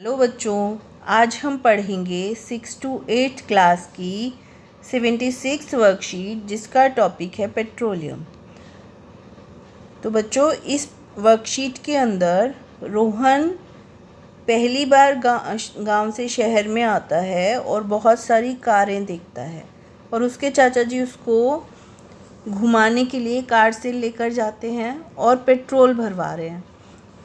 Hello बच्चों, आज हम पढ़ेंगे 6 to 8 क्लास की 76 वर्कशीट जिसका टॉपिक है पेट्रोलियम। तो बच्चों, इस वर्कशीट के अंदर रोहन पहली बार गांव से शहर में आता है और बहुत सारी कारें देखता है और उसके चाचा जी उसको घुमाने के लिए कार से लेकर जाते हैं और पेट्रोल भरवा रहे हैं।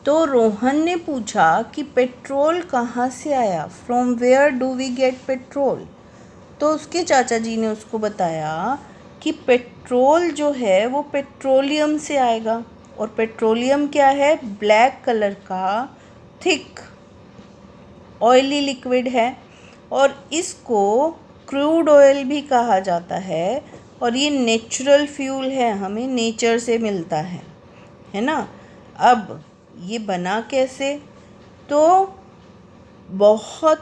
तो रोहन ने पूछा कि पेट्रोल कहाँ से आया, from where do we get petrol. तो उसके चाचा जी ने उसको बताया कि पेट्रोल जो है वो पेट्रोलियम से आएगा। और पेट्रोलियम क्या है? ब्लैक कलर का थिक ऑयली लिक्विड है और इसको क्रूड ऑयल भी कहा जाता है और ये नेचुरल फ्यूल है, हमें नेचर से मिलता है ना। अब ये बना कैसे? तो बहुत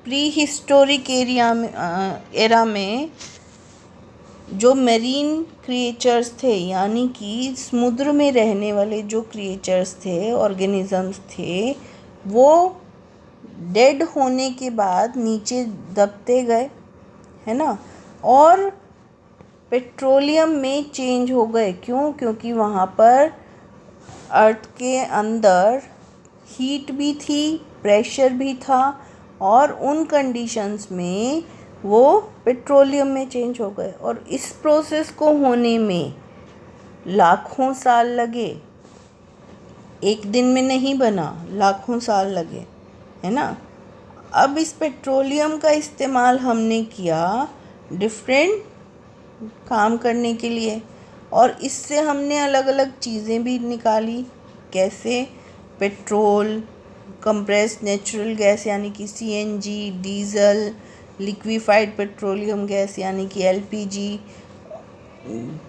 प्री हिस्टोरिक एरा में जो मेरीन क्रिएचर्स थे, यानी कि समुद्र में रहने वाले जो क्रिएचर्स थे, ऑर्गेनिजम्स थे, वो डेड होने के बाद नीचे दबते गए, है ना, और पेट्रोलियम में चेंज हो गए। क्यों? क्योंकि वहाँ पर अर्थ के अंदर हीट भी थी, प्रेशर भी था और उन कंडीशंस में वो पेट्रोलियम में चेंज हो गए। और इस प्रोसेस को होने में लाखों साल लगे, एक दिन में नहीं बना, लाखों साल लगे, है ना। अब इस पेट्रोलियम का इस्तेमाल हमने किया डिफरेंट काम करने के लिए और इससे हमने अलग अलग चीज़ें भी निकाली। कैसे? पेट्रोल, कंप्रेस्ड नेचुरल गैस यानी कि CNG, diesel, liquefied petroleum gas यानी कि एलपीजी,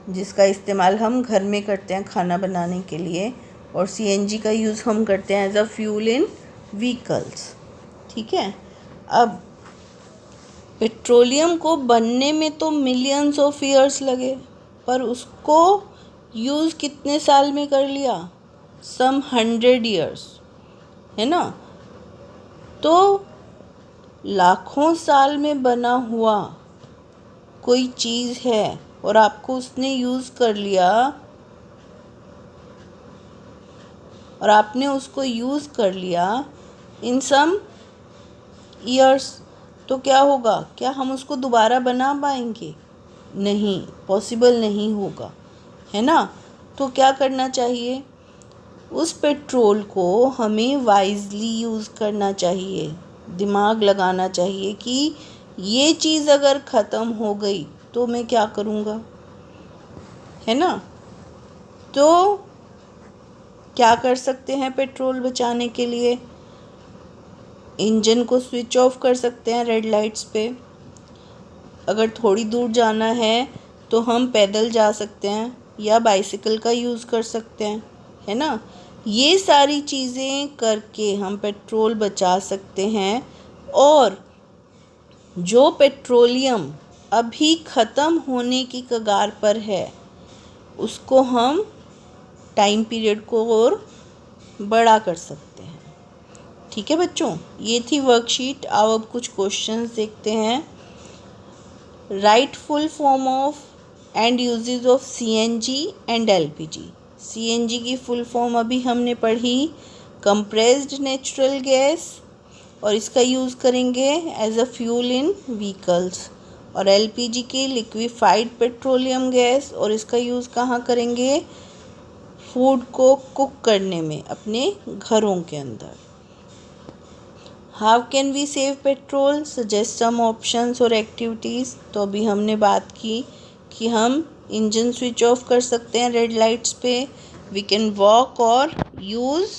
जिसका इस्तेमाल हम घर में करते हैं खाना बनाने के लिए, और सीएनजी का यूज़ हम करते हैं as a fuel in vehicles. ठीक है। अब पेट्रोलियम को बनने में तो मिलियंस ऑफ ईयर्स लगे, पर उसको यूज़ कितने साल में कर लिया? सम 100 ईयर्स, है ना। तो लाखों साल में बना हुआ कोई चीज़ है और आपको उसने यूज़ कर लिया और आपने उसको यूज़ कर लिया इन सम ईयर्स, तो क्या होगा? क्या हम उसको दोबारा बना पाएंगे? नहीं, पॉसिबल नहीं होगा, है ना। तो क्या करना चाहिए? उस पेट्रोल को हमें वाइजली यूज़ करना चाहिए, दिमाग लगाना चाहिए कि ये चीज़ अगर ख़त्म हो गई तो मैं क्या करूँगा, है ना। तो क्या कर सकते हैं पेट्रोल बचाने के लिए? इंजन को स्विच ऑफ कर सकते हैं रेड लाइट्स पे। अगर थोड़ी दूर जाना है तो हम पैदल जा सकते हैं या बाइसिकल का यूज़ कर सकते हैं, है ना। ये सारी चीज़ें करके हम पेट्रोल बचा सकते हैं। और जो पेट्रोलियम अभी ख़त्म होने की कगार पर है उसको हम टाइम पीरियड को और बड़ा कर सकते हैं। ठीक है बच्चों, ये थी वर्कशीट। अब कुछ क्वेश्चंस देखते हैं। Right full form of and uses of CNG and LPG. CNG की फुल फॉर्म अभी हमने पढ़ी, कंप्रेस्ड नेचुरल गैस, और इसका यूज़ करेंगे as a fuel in vehicles. और एलपीजी की लिक्विफाइड पेट्रोलियम गैस, और इसका यूज़ कहाँ करेंगे? फूड को कुक करने में अपने घरों के अंदर। How can we save petrol? Suggest some options और एक्टिविटीज़। तो अभी हमने बात की कि हम इंजन स्विच ऑफ कर सकते हैं रेड लाइट्स पे, वी कैन वॉक और use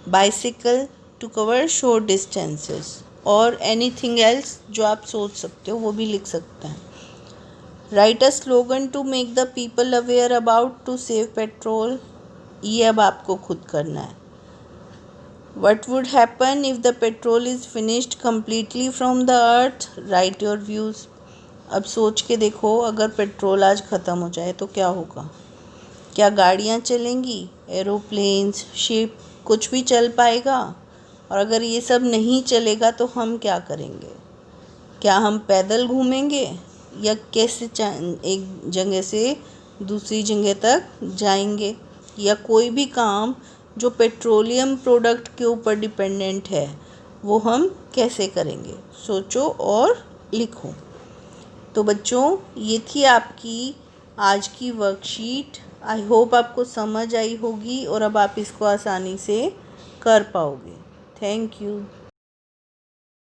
bicycle to cover short distances, और एनीथिंग एल्स जो आप सोच सकते हो वो भी लिख सकते हैं। Write a slogan to make the people aware about to save petrol. ये अब आपको खुद करना है। What would happen if the petrol is finished completely from the earth? Write your views. अब सोच के देखो, अगर पेट्रोल आज ख़त्म हो जाए तो क्या होगा? क्या गाड़ियाँ चलेंगी? एरोप्लेन्स, शिप, कुछ भी चल पाएगा? और अगर ये सब नहीं चलेगा तो हम क्या करेंगे? क्या हम पैदल घूमेंगे या कैसे एक जगह से दूसरी जगह तक जाएंगे? या कोई भी काम जो पेट्रोलियम प्रोडक्ट के ऊपर डिपेंडेंट है वो हम कैसे करेंगे? सोचो और लिखो। तो बच्चों, ये थी आपकी आज की वर्कशीट। आई होप आपको समझ आई होगी और अब आप इसको आसानी से कर पाओगे। Thank you.